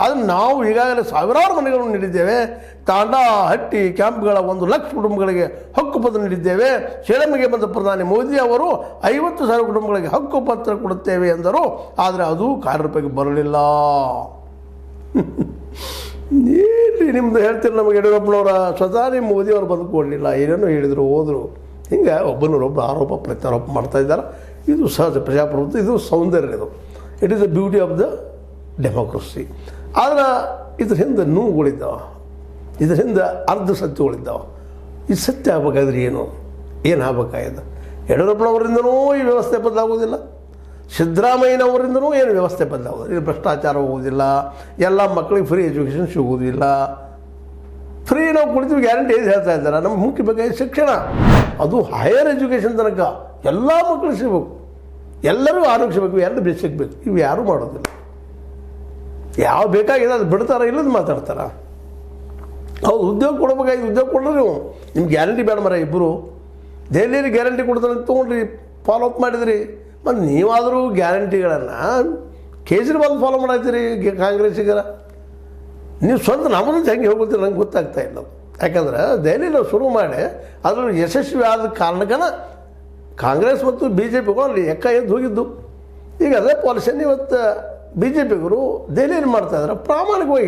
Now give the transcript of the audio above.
ಆದರೆ ನಾವು ಈಗಾಗಲೇ ಸಾವಿರಾರು ಮನೆಗಳನ್ನು ನೀಡಿದ್ದೇವೆ. ತಾಂಡ ಹಟ್ಟಿ ಕ್ಯಾಂಪ್ಗಳ 1,00,000 ಕುಟುಂಬಗಳಿಗೆ ಹಕ್ಕುಪತ್ರ ನೀಡಿದ್ದೇವೆ. ಸೇಲಂಗೆ ಬಂದ ಪ್ರಧಾನಿ ಮೋದಿ ಅವರು 50,000 ಕುಟುಂಬಗಳಿಗೆ ಹಕ್ಕುಪತ್ರ ಕೊಡುತ್ತೇವೆ ಎಂದರು. ಆದರೆ ಅದು ಕಾರ್ಯರೂಪಕ್ಕೆ ಬರಲಿಲ್ಲ. ಏನ್ರಿ ನಿಮ್ಮದು ಹೇಳ್ತೀರಿ, ನಮಗೆ ಯಡಿಯೂರಪ್ಪನವರ ಸ್ವತಃ ಮೋದಿಯವರು ಬಂದು ಕೊಡಲಿಲ್ಲ, ಏನೇನೋ ಹೇಳಿದರು ಹೋದರು. ಹಿಂಗೆ ಒಬ್ಬನವರೊಬ್ಬ ಆರೋಪ ಪ್ರತ್ಯಾರೋಪ ಮಾಡ್ತಾಯಿದ್ದಾರೆ. ಇದು ಸಹಜ ಪ್ರಜಾಪ್ರಭುತ್ವ, ಇದು ಸೌಂದರ್ಯ, it is the beauty of the democracy. ಆದರೆ ಇದ್ರ ಹಿಂದೆ ನೋವುಗಳಿದ್ದಾವೆ, ಇದ್ರ ಹಿಂದೆ ಅರ್ಧ ಸತ್ಯಗಳಿದ್ದಾವೆ. ಈ ಸತ್ಯ ಆಗ್ಬೇಕಾದ್ರೆ ಏನು ಆಗ್ಬೇಕಾಗಿದೆ? ಯಡಿಯೂರಪ್ಪನವರಿಂದನೂ ಈ ವ್ಯವಸ್ಥೆ ಬದಲಾಗೋದಿಲ್ಲ, ಸಿದ್ದರಾಮಯ್ಯನವರಿಂದನೂ ಏನು ವ್ಯವಸ್ಥೆ ಬದಲಾಗೋದಿಲ್ಲ. ಇದು ಭ್ರಷ್ಟಾಚಾರ ಹೋಗೋದಿಲ್ಲ, ಎಲ್ಲ ಮಕ್ಕಳಿಗೆ ಫ್ರೀ ಎಜುಕೇಷನ್ ಸಿಗೋದಿಲ್ಲ. ಫ್ರೀ ನಾವು ಕುಳಿತೀವಿ ಗ್ಯಾರಂಟಿ ಏನು ಹೇಳ್ತಾ ಇದ್ದಾರೆ. ನಮ್ಗೆ ಮುಖ್ಯ ಬೇಕಾಗಿ ಶಿಕ್ಷಣ, ಅದು ಹೈಯರ್ ಎಜುಕೇಷನ್ ತನಕ ಎಲ್ಲ ಮಕ್ಕಳು ಸಿಗಬೇಕು, ಎಲ್ಲರಿಗೂ ಆರೋಗ್ಯ ಸಿಗಬೇಕು, ಎರಡು ಬೇಸ್ ಸಿಗಬೇಕು. ಇವು ಯಾರೂ ಮಾಡೋದಿಲ್ಲ. ಯಾವ ಬೇಕಾಗಿದೆ ಅದು ಬಿಡ್ತಾರ, ಇಲ್ಲದ ಮಾತಾಡ್ತಾರ. ಹೌದು, ಉದ್ಯೋಗ ಕೊಡ್ಬೇಕಾಗಿ ಉದ್ಯೋಗ ಕೊಡ್ರಿ ನೀವು. ನಿಮ್ಗೆ ಗ್ಯಾರಂಟಿ ಬೇಡ ಮರ. ಇಬ್ಬರು ದೆಹಲಿಯಲ್ಲಿ ಗ್ಯಾರಂಟಿ ಕೊಡ್ತಾರೆ ತೊಗೊಂಡ್ರಿ, ಫಾಲೋ ಅಪ್ ಮಾಡಿದ್ರಿ. ಮತ್ತು ನೀವಾದರೂ ಗ್ಯಾರಂಟಿಗಳನ್ನು ಕೇಜ್ರಿವಾಲ್ ಫಾಲೋ ಮಾಡಾಯ್ತೀರಿ ಕಾಂಗ್ರೆಸ್ಸಿಗರ. ನೀವು ಸ್ವಂತ ನಮ್ಮದು ಹೆಂಗೆ ಹೋಗುತ್ತೀರಿ ನಂಗೆ ಗೊತ್ತಾಗ್ತಾ ಇಲ್ಲ. ಯಾಕಂದ್ರೆ ದೆಹಲಿಯಲ್ಲಿ ಶುರು ಮಾಡಿ ಅದರಲ್ಲಿ ಯಶಸ್ವಿ ಆದ ಕಾರಣಕ್ಕನ ಕಾಂಗ್ರೆಸ್ ಮತ್ತು ಬಿ ಜೆ ಪಿಗಳು ಅಲ್ಲಿ ಎಕ್ಕ ಎದ್ದು ಹೋಗಿದ್ದು. ಈಗ ಅದೇ ಪಾಲಿಸಿಯನ್ನು ಇವತ್ತು ಬಿ ಜೆ ಪಿಗರು ದೆಹಲಿಯಲ್ಲಿ ಮಾಡ್ತಾಯಿದ್ದಾರೆ. ಪ್ರಾಮಾಣಿಕವಾಗಿ